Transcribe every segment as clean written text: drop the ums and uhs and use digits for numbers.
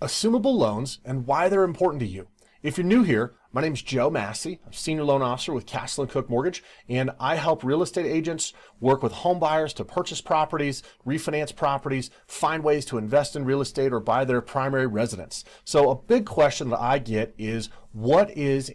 Assumable loans and why they're important to you. If you're new here, my name is Joe Massey. I'm Senior Loan Officer with Castle & Cooke Mortgage, and I help real estate agents work with home buyers to purchase properties, refinance properties, find ways to invest in real estate or buy their primary residence. So a big question that I get is, what is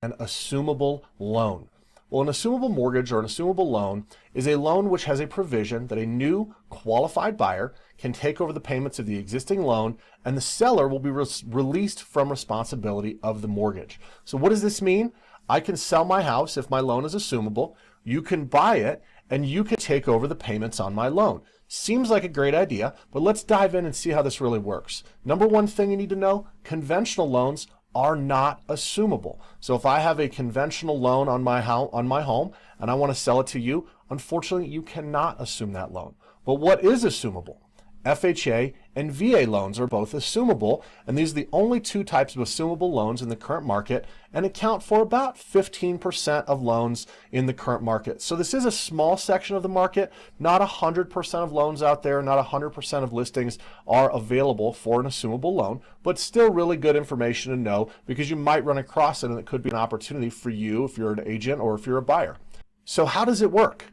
an assumable loan? Well, an assumable mortgage or an assumable loan is a loan which has a provision that a new qualified buyer can take over the payments of the existing loan, and the seller will be released from responsibility of the mortgage. So what does this mean? I can sell my house if my loan is assumable, you can buy it, and you can take over the payments on my loan. Seems like a great idea, but let's dive in and see how this really works. Number one thing you need to know, conventional loans are not assumable. So if I have a conventional loan on my home and I want to sell it to you, unfortunately you cannot assume that loan. But what is assumable? FHA and VA loans are both assumable, and these are the only two types of assumable loans in the current market and account for about 15% of loans in the current market. So this is a small section of the market. Not 100% of loans out there, not 100% of listings are available for an assumable loan, but still really good information to know because you might run across it and it could be an opportunity for you if you're an agent or if you're a buyer. So how does it work?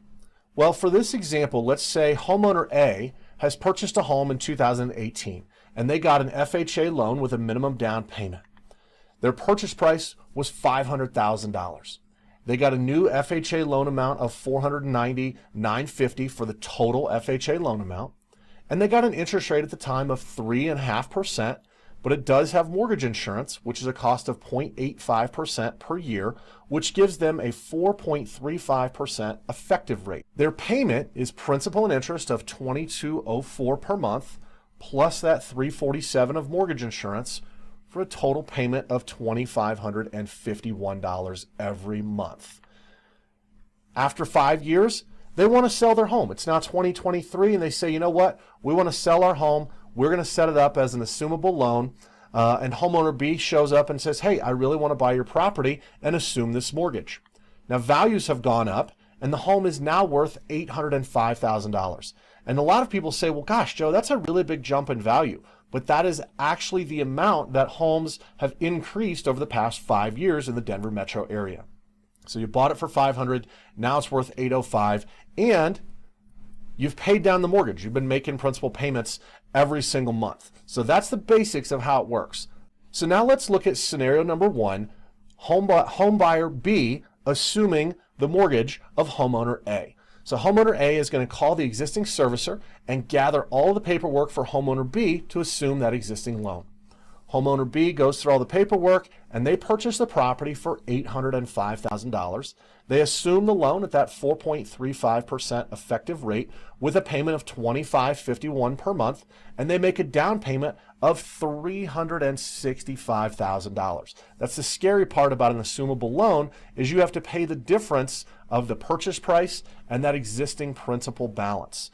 Well, for this example, let's say homeowner A has purchased a home in 2018 and they got an FHA loan with a minimum down payment. Their purchase price was $500,000. They got a new FHA loan amount of $490,950 for the total FHA loan amount, and they got an interest rate at the time of 3.5%, but it does have mortgage insurance, which is a cost of 0.85% per year, which gives them a 4.35% effective rate. Their payment is principal and interest of $2204 per month, plus that $347 of mortgage insurance, for a total payment of $2,551 every month. After 5 years, they want to sell their home. It's now 2023, and they say, you know what? We want to sell our home. We're going to set it up as an assumable loan, and homeowner B shows up and says, hey, I really want to buy your property and assume this mortgage. Now, values have gone up, and the home is now worth $805,000. And a lot of people say, well, gosh, Joe, that's a really big jump in value. But that is actually the amount that homes have increased over the past 5 years in the Denver metro area. So you bought it for $500, now it's worth $805, and you've paid down the mortgage. You've been making principal payments every single month. So that's the basics of how it works. So now let's look at scenario number one, home buyer B assuming the mortgage of homeowner A. So homeowner A is going to call the existing servicer and gather all the paperwork for homeowner B to assume that existing loan. Homeowner B goes through all the paperwork and they purchase the property for $805,000. They assume the loan at that 4.35% effective rate with a payment of $2,551 per month, and they make a down payment of $365,000. That's the scary part about an assumable loan, is you have to pay the difference of the purchase price and that existing principal balance.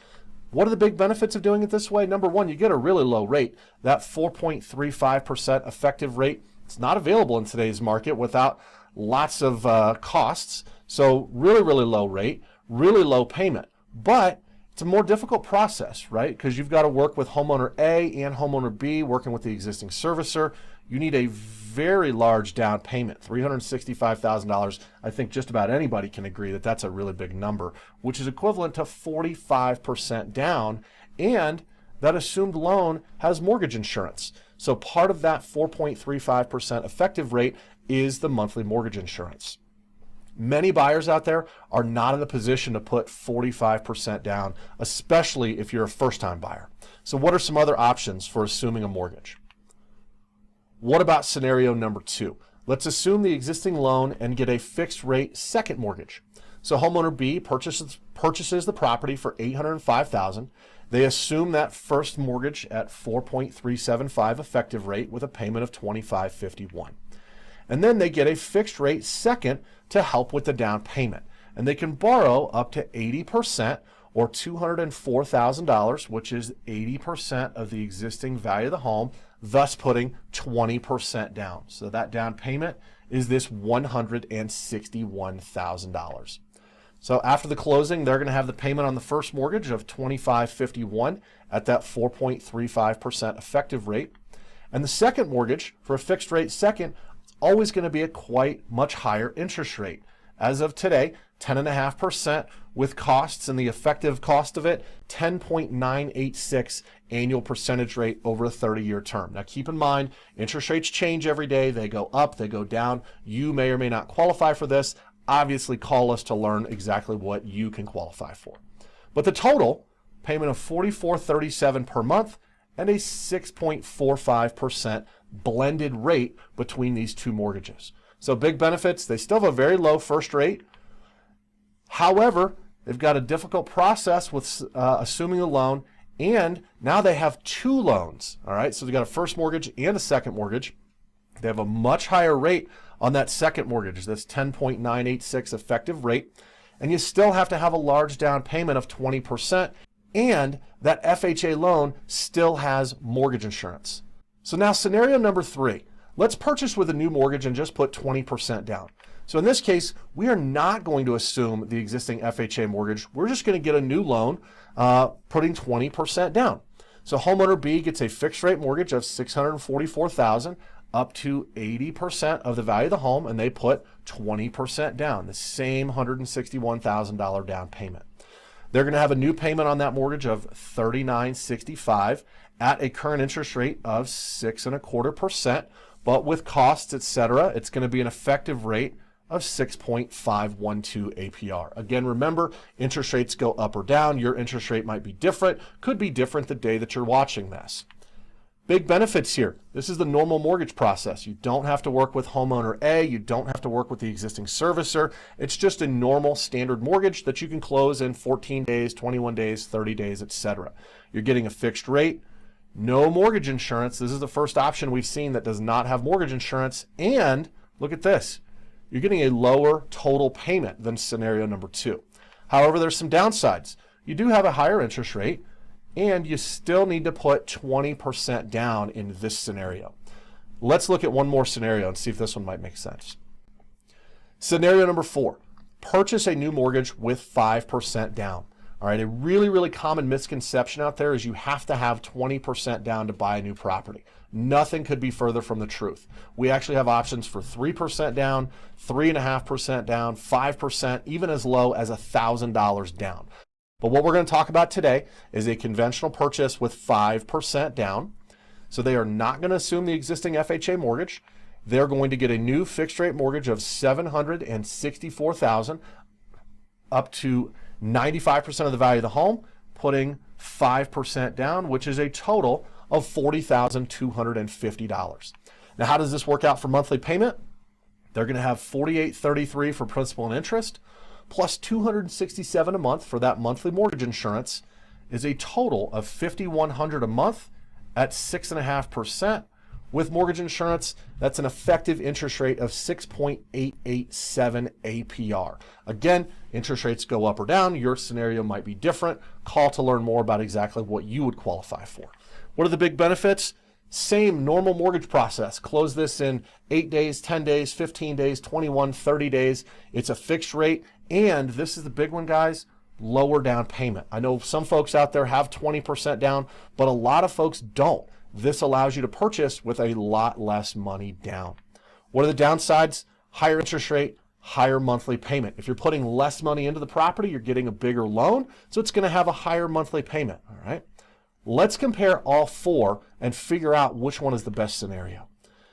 What are the big benefits of doing it this way? Number one, you get a really low rate. That 4.35% effective rate, it's not available in today's market without lots of costs. So really, really low rate, really low payment. But it's a more difficult process, right? Because you've got to work with homeowner A and homeowner B, working with the existing servicer. You need a very large down payment, $365,000. I think just about anybody can agree that that's a really big number, which is equivalent to 45% down, and that assumed loan has mortgage insurance. So part of that 4.35% effective rate is the monthly mortgage insurance. Many buyers out there are not in the position to put 45% down, especially if you're a first-time buyer. So what are some other options for assuming a mortgage? What about scenario number two? Let's assume the existing loan and get a fixed rate second mortgage. So homeowner B purchases the property for $805,000. They assume that first mortgage at 4.375 effective rate with a payment of $2,551. And then they get a fixed rate second to help with the down payment. And they can borrow up to 80% or $204,000, which is 80% of the existing value of the home, thus putting 20% down. So that down payment is this $161,000. So after the closing, they're going to have the payment on the first mortgage of $2,551 at that 4.35% effective rate. And the second mortgage for a fixed rate second is always going to be a quite much higher interest rate. As of today, 10.5% with costs, and the effective cost of it, 10.986 annual percentage rate over a 30-year term. Now keep in mind, interest rates change every day. They go up, they go down. You may or may not qualify for this. Obviously, call us to learn exactly what you can qualify for. But the total payment of $44.37 per month and a 6.45% blended rate between these two mortgages. So big benefits. They still have a very low first rate. However, they've got a difficult process with assuming a loan, and now they have two loans. All right, so they've got a first mortgage and a second mortgage. They have a much higher rate on that second mortgage. That's 10.986 effective rate, and you still have to have a large down payment of 20%, and that FHA loan still has mortgage insurance. So now scenario number 3, let's purchase with a new mortgage and just put 20% down. So in this case, we are not going to assume the existing FHA mortgage. We're just going to get a new loan, putting 20% down. So homeowner B gets a fixed rate mortgage of $644,000 up to 80% of the value of the home, and they put 20% down, the same $161,000 down payment. They're going to have a new payment on that mortgage of $39.65 at a current interest rate of 6.25%, but with costs, etc., it's going to be an effective rate of 6.512 APR. Again, remember, interest rates go up or down. Your interest rate might be different, could be different the day that you're watching this. Big benefits here. This is the normal mortgage process. You don't have to work with homeowner A. You don't have to work with the existing servicer. It's just a normal standard mortgage that you can close in 14 days, 21 days, 30 days, etc. You're getting a fixed rate, no mortgage insurance. This is the first option we've seen that does not have mortgage insurance. And look at this. You're getting a lower total payment than scenario number 2. However, there's some downsides. You do have a higher interest rate, and you still need to put 20% down in this scenario. Let's look at one more scenario and see if this one might make sense. Scenario number 4, purchase a new mortgage with 5% down. All right, a really common misconception out there is you have to have 20% down to buy a new property. Nothing could be further from the truth. We actually have options for 3% down, 3.5% down, 5%, even as low as $1,000 down. But what we're going to talk about today is a conventional purchase with 5% down. So they are not going to assume the existing FHA mortgage. They're going to get a new fixed rate mortgage of $764,000 up to 95% of the value of the home, putting 5% down, which is a total of $40,250. Now, how does this work out for monthly payment? They're going to have $48.33 for principal and interest, plus $267 a month for that monthly mortgage insurance, is a total of $5,100 a month at 6.5%. With mortgage insurance, that's an effective interest rate of 6.887 APR. Again, interest rates go up or down. Your scenario might be different. Call to learn more about exactly what you would qualify for. What are the big benefits? Same normal mortgage process. Close this in 8 days, 10 days, 15 days, 21, 30 days. It's a fixed rate. And this is the big one, guys, lower down payment. I know some folks out there have 20% down, but a lot of folks don't. This allows you to purchase with a lot less money down. What are the downsides? Higher interest rate, higher monthly payment. If you're putting less money into the property, you're getting a bigger loan, so it's going to have a higher monthly payment. All right. Let's compare all 4 and figure out which one is the best scenario.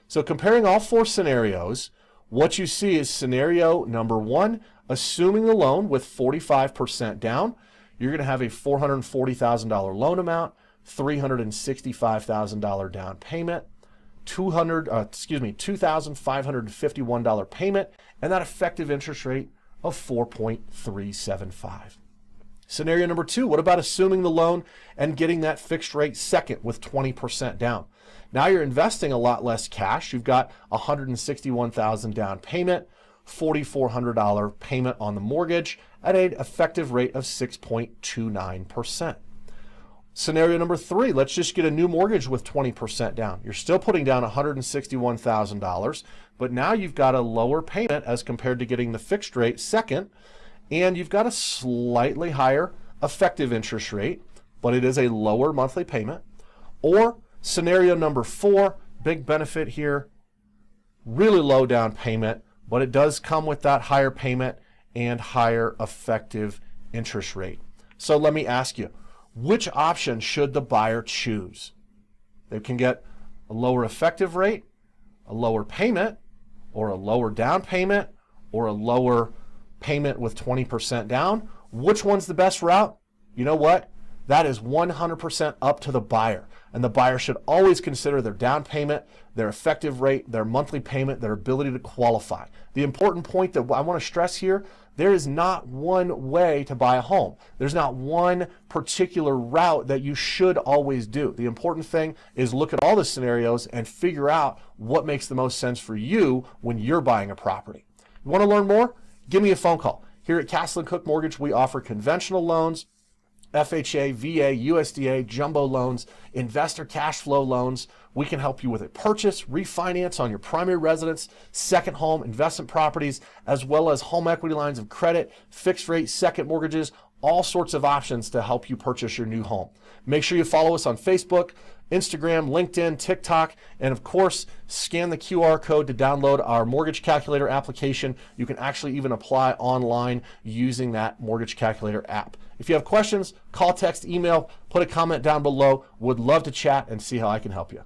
So comparing all 4 scenarios, what you see is scenario number 1, assuming the loan with 45% down, you're going to have a $440,000 loan amount, $365,000 down payment, $2,551 payment, and that effective interest rate of 4.375. Scenario number 2, what about assuming the loan and getting that fixed rate second with 20% down? Now you're investing a lot less cash. You've got $161,000 down payment, $4,400 payment on the mortgage at an effective rate of 6.29%. Scenario number 3, let's just get a new mortgage with 20% down. You're still putting down $161,000, but now you've got a lower payment as compared to getting the fixed rate second, and you've got a slightly higher effective interest rate, but it is a lower monthly payment. Or scenario number 4, big benefit here, really low down payment, but it does come with that higher payment and higher effective interest rate. So let me ask you, which option should the buyer choose? They can get a lower effective rate, a lower payment, or a lower down payment, or a lower payment with 20% down. Which one's the best route? You know what? That is 100% up to the buyer. And the buyer should always consider their down payment, their effective rate, their monthly payment, their ability to qualify. The important point that I want to stress here, there is not one way to buy a home. There's not one particular route that you should always do. The important thing is look at all the scenarios and figure out what makes the most sense for you when you're buying a property. You want to learn more? Give me a phone call. Here at Castle & Cooke Mortgage, we offer conventional loans, FHA, VA, USDA, jumbo loans, investor cash flow loans. We can help you with a purchase, refinance on your primary residence, second home, investment properties, as well as home equity lines of credit, fixed rate, second mortgages, all sorts of options to help you purchase your new home. Make sure you follow us on Facebook, Instagram, LinkedIn, TikTok, and of course, scan the QR code to download our mortgage calculator application. You can actually even apply online using that mortgage calculator app. If you have questions, call, text, email, put a comment down below. Would love to chat and see how I can help you.